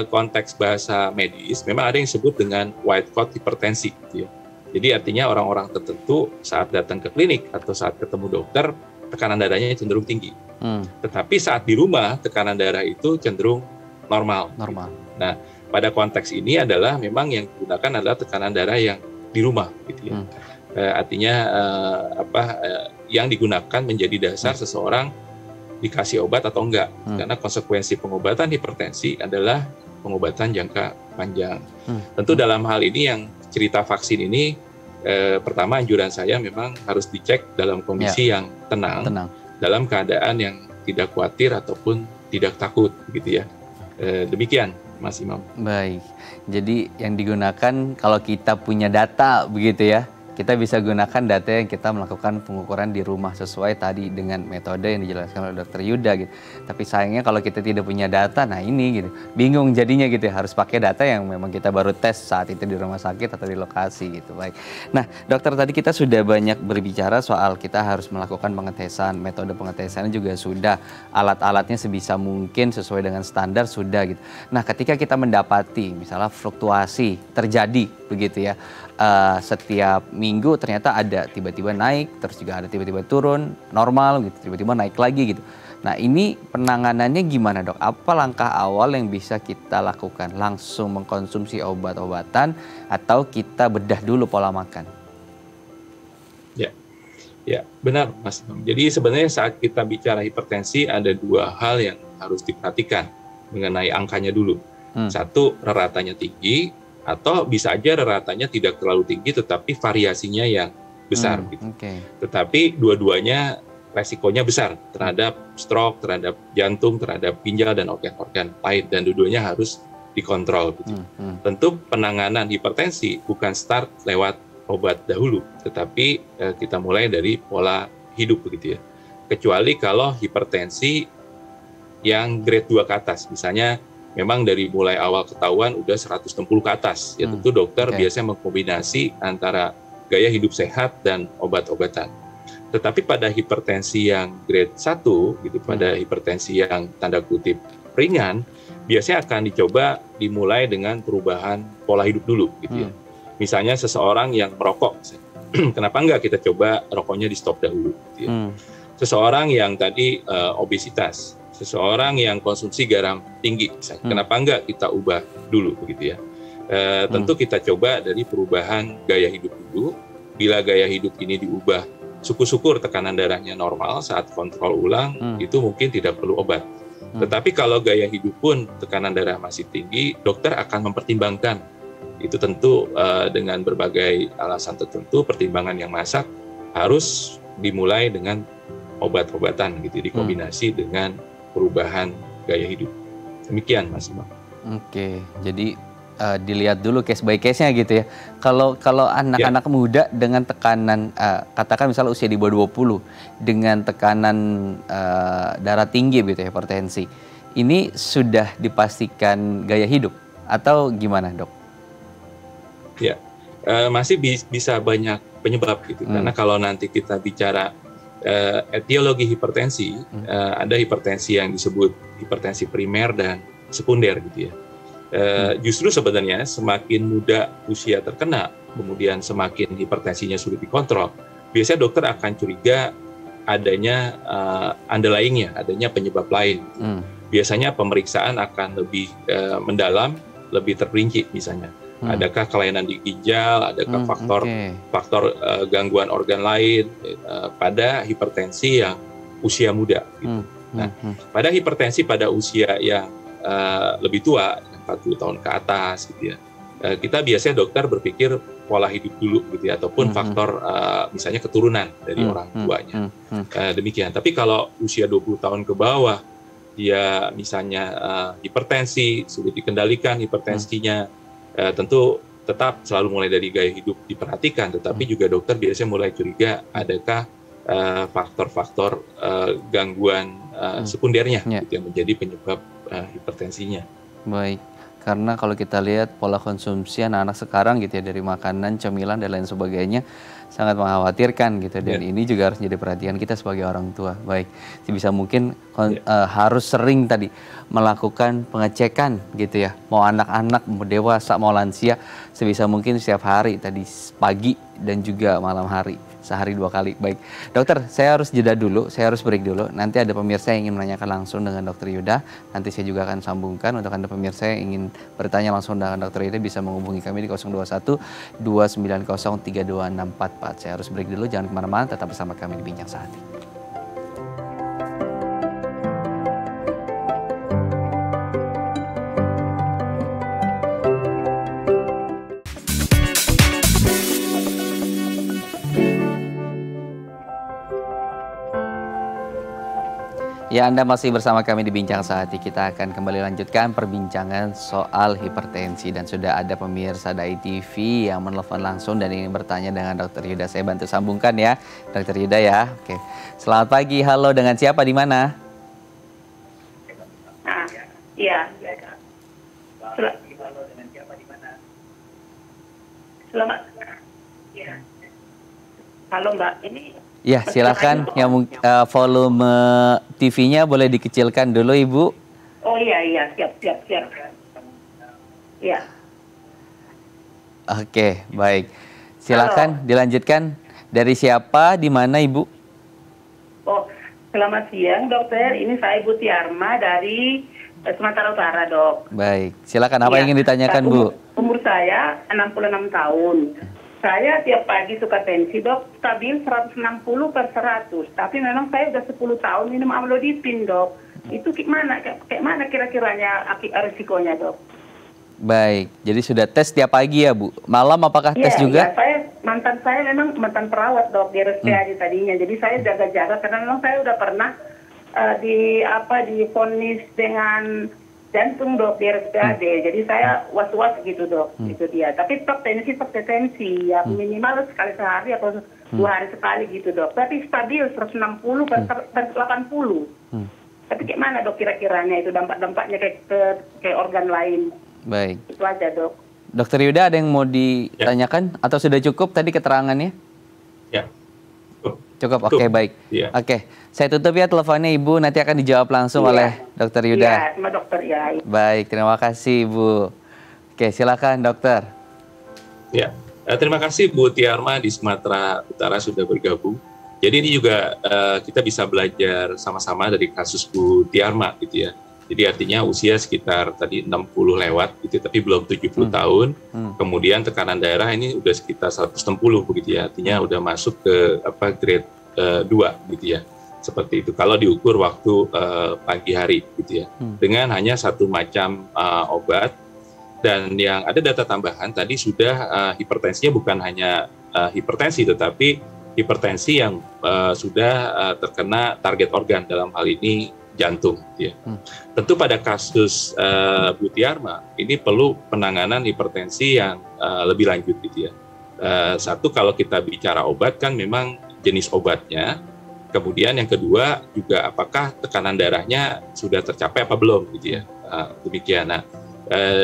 konteks bahasa medis memang ada yang disebut dengan white coat hipertensi gitu ya. Jadi artinya orang-orang tertentu saat datang ke klinik atau saat ketemu dokter tekanan darahnya cenderung tinggi. Tetapi saat di rumah tekanan darah itu cenderung normal. Nah, pada konteks ini adalah memang yang digunakan adalah tekanan darah yang di rumah gitu ya. Artinya yang digunakan menjadi dasar seseorang dikasih obat atau enggak. Karena konsekuensi pengobatan hipertensi adalah pengobatan jangka panjang. Tentu dalam hal ini yang cerita vaksin ini pertama anjuran saya memang harus dicek dalam kondisi yang tenang, dalam keadaan yang tidak khawatir ataupun tidak takut gitu ya. Demikian Mas Imam. Baik, jadi yang digunakan kalau kita punya data begitu ya, kita bisa gunakan data yang kita melakukan pengukuran di rumah sesuai tadi dengan metode yang dijelaskan oleh Dr. Yuda gitu. Tapi sayangnya kalau kita tidak punya data, nah ini gitu, bingung jadinya gitu ya, harus pakai data yang memang kita baru tes saat itu di rumah sakit atau di lokasi gitu. Baik. Nah, dokter tadi kita sudah banyak berbicara soal kita harus melakukan pengetesan, metode pengetesannya juga sudah, alat-alatnya sebisa mungkin sesuai dengan standar sudah gitu. Nah, ketika kita mendapati misalnya fluktuasi terjadi begitu ya, setiap minggu ternyata ada tiba-tiba naik, terus juga ada tiba-tiba turun, normal gitu, tiba-tiba naik lagi gitu. Nah, ini penanganannya gimana dok? Apa langkah awal yang bisa kita lakukan? Langsung mengkonsumsi obat-obatan atau kita bedah dulu pola makan? Ya benar Mas. Jadi sebenarnya saat kita bicara hipertensi ada dua hal yang harus diperhatikan mengenai angkanya dulu. Satu, reratannya tinggi, atau bisa aja reratannya tidak terlalu tinggi tetapi variasinya yang besar gitu. Tetapi dua-duanya resikonya besar terhadap stroke, terhadap jantung, terhadap ginjal dan organ-organ lain, dan dua-duanya harus dikontrol gitu. Tentu penanganan hipertensi bukan start lewat obat dahulu, tetapi kita mulai dari pola hidup begitu ya. Kecuali kalau hipertensi yang grade 2 ke atas, misalnya memang dari mulai awal ketahuan udah 160 ke atas, ya tentu dokter biasanya mengkombinasi antara gaya hidup sehat dan obat-obatan. Tetapi pada hipertensi yang grade 1, gitu, pada hipertensi yang tanda kutip ringan, biasanya akan dicoba dimulai dengan perubahan pola hidup dulu, gitu ya. Misalnya seseorang yang merokok, kenapa enggak kita coba rokoknya di stop dahulu, gitu ya. Seseorang yang tadi obesitas, seseorang yang konsumsi garam tinggi, kenapa enggak kita ubah dulu begitu ya. Tentu kita coba dari perubahan gaya hidup dulu. Bila gaya hidup ini diubah, syukur-syukur tekanan darahnya normal saat kontrol ulang, itu mungkin tidak perlu obat. Tetapi kalau gaya hidup pun tekanan darah masih tinggi, dokter akan mempertimbangkan. Itu tentu dengan berbagai alasan tertentu, pertimbangan yang masak harus dimulai dengan obat-obatan gitu, dikombinasi dengan perubahan gaya hidup. Demikian Mas Imam. Oke, jadi dilihat dulu case by case-nya gitu ya. Kalau anak-anak muda dengan tekanan katakan misalnya usia di bawah 20 dengan tekanan darah tinggi gitu ya, hipertensi. Ini sudah dipastikan gaya hidup atau gimana, Dok? Ya. Masih bisa banyak penyebab gitu. Karena kalau nanti kita bicara etiologi hipertensi, ada hipertensi yang disebut hipertensi primer dan sekunder gitu ya. Justru sebenarnya semakin muda usia terkena, kemudian semakin hipertensinya sulit dikontrol, biasanya dokter akan curiga adanya underlying-nya, adanya penyebab lain. Biasanya pemeriksaan akan lebih mendalam, lebih terperinci misalnya. Adakah kelainan di ginjal, adakah faktor gangguan organ lain pada hipertensi yang usia muda. Gitu. Nah, pada hipertensi pada usia yang lebih tua, 40 tahun ke atas, gitu ya, kita biasanya dokter berpikir pola hidup dulu, gitu ya, ataupun faktor misalnya keturunan dari orang tuanya. Demikian. Tapi kalau usia 20 tahun ke bawah, dia misalnya hipertensi, sulit dikendalikan hipertensinya, tentu tetap selalu mulai dari gaya hidup diperhatikan, tetapi juga dokter biasanya mulai curiga adakah faktor-faktor gangguan sekundernya gitu, yang menjadi penyebab hipertensinya. Baik, karena kalau kita lihat pola konsumsi anak-anak sekarang gitu ya, dari makanan, cemilan dan lain sebagainya sangat mengkhawatirkan gitu, dan ini juga harus jadi perhatian kita sebagai orang tua. Baik, sebisa mungkin harus sering tadi melakukan pengecekan gitu ya, mau anak-anak, mau dewasa, mau lansia, sebisa mungkin setiap hari tadi, pagi dan juga malam hari, sehari 2 kali. Baik, dokter, saya harus jeda dulu, saya harus break dulu. Nanti ada pemirsa yang ingin menanyakan langsung dengan Dokter Yuda. Nanti saya juga akan sambungkan. Untuk Anda pemirsa yang ingin bertanya langsung dengan Dokter Yuda, bisa menghubungi kami di 021 290 32644. Saya harus break dulu, jangan kemana-mana, tetap bersama kami di Bincang Sehati. Ya, Anda masih bersama kami di Bincang Sehati. Kita akan kembali lanjutkan perbincangan soal hipertensi. Dan sudah ada pemirsa Dai TV yang menelpon langsung dan ingin bertanya dengan Dokter Yuda. Saya bantu sambungkan ya, Dokter Yuda ya. Oke. Selamat pagi, halo, dengan siapa, di mana? Iya. Selamat. Halo Mbak, ini. Ya, silakan. Yang volume TV-nya boleh dikecilkan dulu, Ibu. Oh iya, siap. Iya. Oke, baik. Silakan dilanjutkan. Dari siapa, di mana, Ibu? Oh, selamat siang, dokter. Ini saya Ibu Tiarma dari Sumatera Utara, dok. Baik, silakan. Apa yang ingin ditanyakan, Bu? Umur saya 66 tahun. Saya tiap pagi suka tensi, dok, stabil 160/100. Tapi memang saya udah 10 tahun minum amlodipin, dok. Itu kayak mana kira-kiranya risikonya, dok? Baik, jadi sudah tes tiap pagi ya, Bu? Malam apakah tes juga? Iya, saya memang mantan perawat, dok, di RSPAD tadinya. Jadi saya jaga-jaga karena memang saya udah pernah divonis dengan jantung, dok, di RSPAD. Jadi saya was-was gitu, dok. Itu dia. Tapi tetap tensi ya, minimal sekali sehari atau 2 hari sekali gitu, dok. Tapi stabil 160/80. Tapi kayak mana, dok, kira-kiranya itu dampak-dampaknya ke organ lain? Baik. Itu aja, dok. Dokter Yuda, ada yang mau ditanyakan atau sudah cukup tadi keterangannya? Ya. Cukup. Oke, baik. Ya. Oke, saya tutup ya teleponnya, Ibu. Nanti akan dijawab langsung oleh Dokter Yuda. Iya, sama dokter ya. Baik, terima kasih, Ibu. Oke, silakan, dokter. Ya, terima kasih Bu Tiarma di Sumatera Utara sudah bergabung. Jadi ini juga kita bisa belajar sama-sama dari kasus Bu Tiarma gitu ya. Jadi artinya usia sekitar tadi 60 lewat gitu, tapi belum 70 tahun. Kemudian tekanan darah ini udah sekitar 160 begitu ya. Artinya udah masuk ke grade 2 gitu ya. Seperti itu. Kalau diukur waktu pagi hari gitu ya. Dengan hanya satu macam obat. Dan yang ada data tambahan tadi sudah hipertensinya bukan hanya hipertensi, tetapi hipertensi yang sudah terkena target organ, dalam hal ini jantung. Ya. Tentu pada kasus Bu Tiarma ini perlu penanganan hipertensi yang lebih lanjut gitu ya. Satu, kalau kita bicara obat kan memang jenis obatnya. Kemudian yang kedua juga apakah tekanan darahnya sudah tercapai apa belum gitu ya. Demikian. Nah,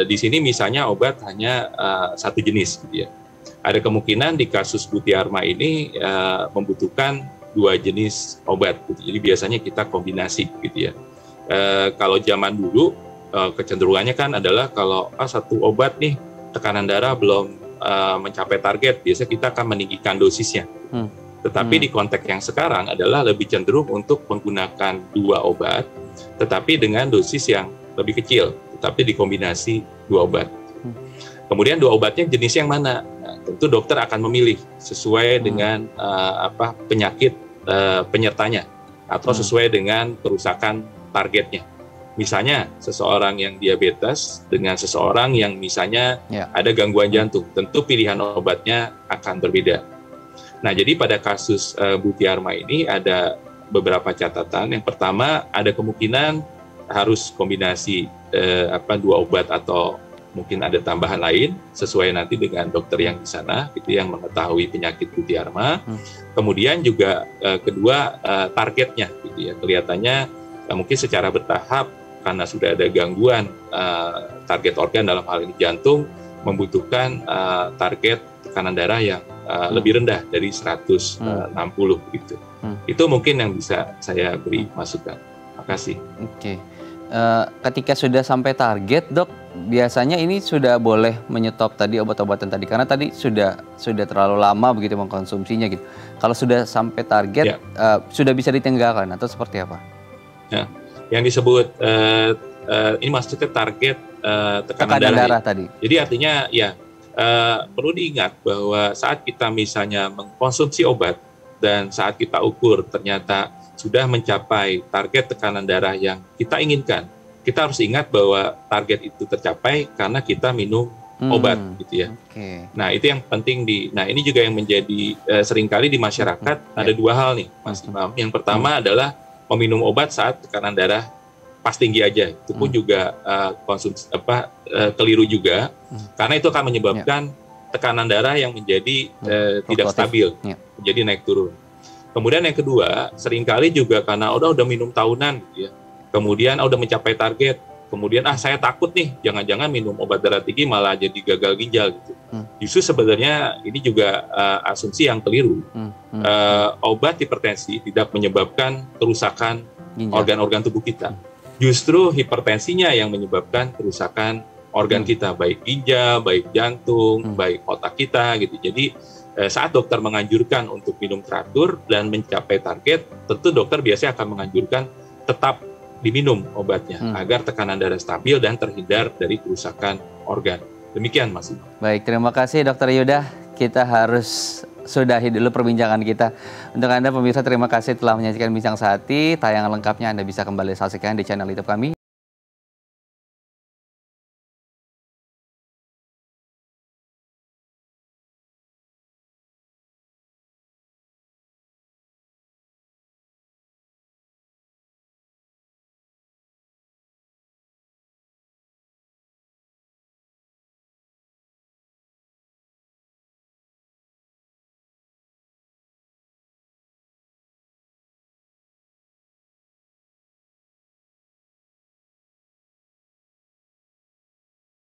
di sini misalnya obat hanya satu jenis gitu ya. Ada kemungkinan di kasus Bu Tiarma ini membutuhkan 2 jenis obat gitu. Jadi biasanya kita kombinasi gitu ya. Kalau zaman dulu kecenderungannya kan adalah kalau satu obat nih tekanan darah belum mencapai target, biasanya kita akan meninggikan dosisnya. Tetapi di konteks yang sekarang adalah lebih cenderung untuk menggunakan 2 obat, tetapi dengan dosis yang lebih kecil, tetapi dikombinasi 2 obat. Kemudian 2 obatnya jenis yang mana? Nah, tentu dokter akan memilih sesuai dengan penyakit penyertanya. atau sesuai dengan kerusakan targetnya. Misalnya seseorang yang diabetes dengan seseorang yang misalnya ada gangguan jantung, tentu pilihan obatnya akan berbeda. Nah, jadi pada kasus Butiarma ini ada beberapa catatan. Yang pertama, ada kemungkinan harus kombinasi dua obat atau mungkin ada tambahan lain sesuai nanti dengan dokter yang di sana, itu yang mengetahui penyakit Butiarma. Kemudian juga kedua targetnya, gitu ya, kelihatannya mungkin secara bertahap karena sudah ada gangguan target organ dalam hal ini jantung, membutuhkan target tekanan darah yang lebih rendah dari 160 gitu. Itu mungkin yang bisa saya beri masukan. Terima kasih. Oke. Ketika sudah sampai target, Dok, biasanya ini sudah boleh menyetop tadi obat-obatan tadi karena tadi sudah terlalu lama begitu mengkonsumsinya gitu. Kalau sudah sampai target sudah bisa ditinggalkan atau seperti apa? Ya. Yang disebut ini maksudnya target tekanan darah tadi. Jadi artinya perlu diingat bahwa saat kita misalnya mengkonsumsi obat dan saat kita ukur ternyata sudah mencapai target tekanan darah yang kita inginkan, kita harus ingat bahwa target itu tercapai karena kita minum obat gitu ya. Nah, itu yang penting nah ini juga yang menjadi seringkali di masyarakat ada dua hal nih, Mas Imam. Yang pertama adalah meminum obat saat tekanan darah pas tinggi aja, itu pun juga konsumsi keliru juga, karena itu akan menyebabkan tekanan darah yang menjadi tidak stabil, menjadi naik turun. Kemudian yang kedua, seringkali juga karena udah minum tahunan, gitu ya, kemudian udah mencapai target, kemudian saya takut nih, jangan-jangan minum obat darah tinggi malah jadi gagal ginjal gitu. Justru sebenarnya ini juga asumsi yang keliru. Obat hipertensi tidak menyebabkan kerusakan organ-organ tubuh kita. Justru hipertensinya yang menyebabkan kerusakan organ kita, baik ginjal, baik jantung, baik otak kita gitu. Jadi saat dokter menganjurkan untuk minum teratur dan mencapai target, tentu dokter biasanya akan menganjurkan tetap diminum obatnya agar tekanan darah stabil dan terhindar dari kerusakan organ. Demikian, Mas. Baik, terima kasih Dr. Yuda. Kita harus sudahi dulu perbincangan kita. Untuk Anda pemirsa, terima kasih telah menyaksikan Bincang Sehati. Tayangan lengkapnya Anda bisa kembali saksikan di channel YouTube kami.